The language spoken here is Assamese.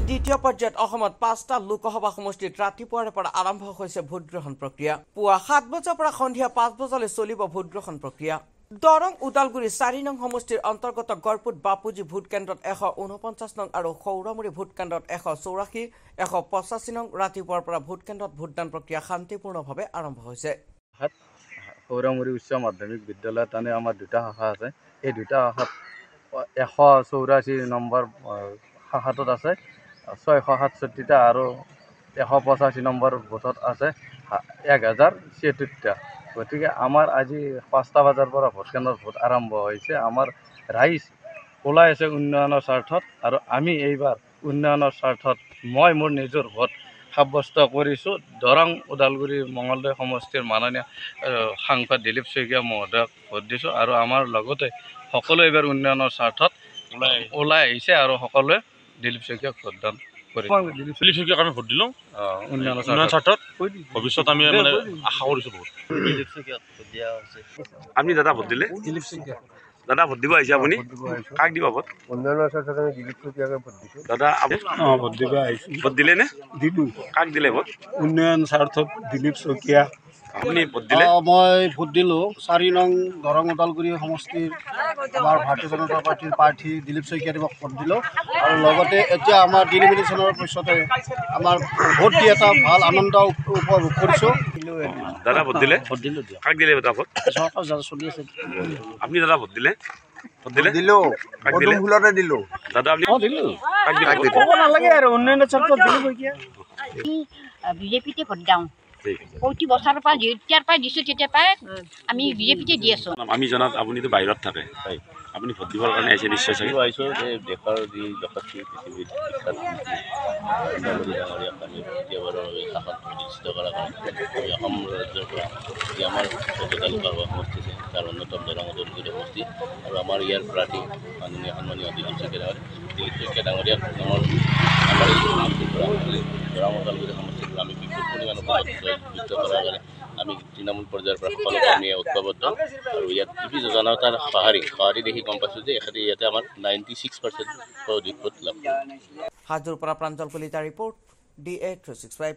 দ্বিতীয় পৰ্যায়ত অসমত 5টা লোকসভা সমষ্টিত ৰাতিপুৱাৰে পৰা আৰম্ভ হৈছে ভোটগ্ৰহণ প্ৰক্ৰিয়া। পুৱা 7 বজাৰ পৰা সন্ধিয়া 5 বজালৈ চলিব ভোটগ্ৰহণ প্ৰক্ৰিয়া। দৰং উদালগুৰি 4 নং সমষ্টিৰ অন্তৰ্গত গড়পুট বাপুজী ভোট কেন্দ্ৰত 149 নং আৰু সৌৰামুৰি ভোট কেন্দ্ৰত 184, 185 নং ৰাতিপুৱাৰ পৰা ভোট কেন্দ্ৰত ভোটদান প্ৰক্ৰিয়া শান্তিপূৰ্ণভাৱে আৰম্ভ হৈছে। সৌৰামুৰি উচ্চ মাধ্যমিক বিদ্যালয়ত আমাৰ দুটা শাখা আছে। এই দুটা শাখাত 184 নম্বৰ শাখাটোত আছে 667টা আৰু 185 নম্বৰ বুথত আছে 1076টা। গতিকে আমাৰ আজি 5টা বজাৰ পৰা ভোট কেন্দ্ৰত ভোট আৰম্ভ হৈছে। আমাৰ ৰাইজ ওলাই আছে উন্নয়নৰ স্বাৰ্থত, আৰু আমি এইবাৰ উন্নয়নৰ স্বাৰ্থত মই মোৰ নিজৰ ভোট সাব্যস্ত কৰিছোঁ। দৰং ওদালগুৰি মঙলদৈ সমষ্টিৰ মাননীয় সাংসদ দিলীপ শইকীয়া মহোদয়ক ভোট দিছোঁ, আৰু আমাৰ লগতে সকলোৱে এইবাৰ উন্নয়নৰ স্বাৰ্থত ওলাই আহিছে আৰু সকলোৱে দিলীপ শইকীয়াক ভোটদান কৰিছে। দিলীপ শইকীয়াক আমি ভোট দিলোঁ উন্নয়নৰ স্বাৰ্থত। ভৱিষ্যত আমি মানে আশা কৰিছোঁ বহুত। দিলীপ শইকীয়াক ভোট দিয়া হৈছে। আপুনি দাদা ভোট দিলে? দিলীপ শইকীয়া দাদা ভোট দিব আহিছে আপুনি? কাক দিব ভোট? উন্নয়নৰ স্বাৰ্থত আমি দিলীপ শইকীয়াকে ভোট দিছোঁ। দাদা ভোট দিব আহিছোঁ। ভোট দিলে নে? দিলোঁ। কাক দিলে ভোট? উন্নয়ন স্বাৰ্থত দিলীপ শইকীয়া। আপুনি ভোট দিলে? মই ভোট দিলোঁ 4 নং দৰং ওদালগুৰি সমষ্টিৰ আমাৰ ভাৰতীয় জনতা পাৰ্টীৰ প্ৰাৰ্থী দিলীপ শইকীয়াদেৱক ভোট দিলোঁ, আৰু লগতে এতিয়া আমাৰ ডিলিমিনেশ্যনৰ পিছতে আমাৰ ভোট দি এটা ভাল আনন্দ উপভোগ কৰিছোঁ। দাদা ভোট দিলে? ভোট দিলোঁ দিয়ক। কাক দিলে দাদা ভোট? চৰকাৰ যাতে চলি আছে। আপুনি দাদা ভোট দিলে? ভোট দিলে? দিলোঁ, কাক দিলে? ফুলতে দিলোঁ। দাদা আপুনি দিলোঁ। কাক দিলে ভোট? ক'ব নালাগে আৰু উন্নয়নৰ স্বাৰ্থত দিলীপ শইকীয়া। বিজেপিতে ভোট দিওঁ। প্ৰতি বছৰৰ পৰা যেতিয়াৰ পৰাই দিছোঁ তেতিয়াৰ পৰাই আমি বিজেপিতে দি আছোঁ। আমি জনাত আপুনিতো বাহিৰত থাকে, আপুনি ভোট দিবৰ কাৰণে আহিছে নিশ্চয় চাগে? আহিছোঁ যে দেশৰ যি যশস্বী পৃথিৱীত বিখ্যাত ডাঙৰীয়াক আমি দ্বিতীয়বাৰৰ বাবে শাসন প্ৰতিষ্ঠিত কৰাৰ কাৰণে আমি অসম ৰাজ্যৰ পৰা যি আমাৰ 14টা লোকসভা সমষ্টি আছে তাৰ অন্যতম দৰং ওদালগুৰি সমষ্টি, আৰু আমাৰ ইয়াৰ প্ৰাৰ্থী সন্মানীয় দিলীপ শইকীয়া ডাঙৰীয়াক আমাৰ এই সমষ্টিৰ পৰা দৰং ওদালগুৰি সমষ্টিৰ পৰা আমি বিপুল পৰিমাণৰ যুক্ত কৰাৰ কাৰণে আমি তৃণমূল পৰ্যায়ৰ পৰা সকলো কৰ্মীয়ে ঐক্যবদ্ধ, আৰু ইয়াত বিভিন্ন জনতাৰ সঁহাৰি দেখি গম পাইছোঁ যে ইয়াতে আমাৰ 96% অধিক ভোট লাভ কৰে। হাজোৰ পৰা প্ৰাঞ্জল কলিতা ৰিপৰ্ট DA 365।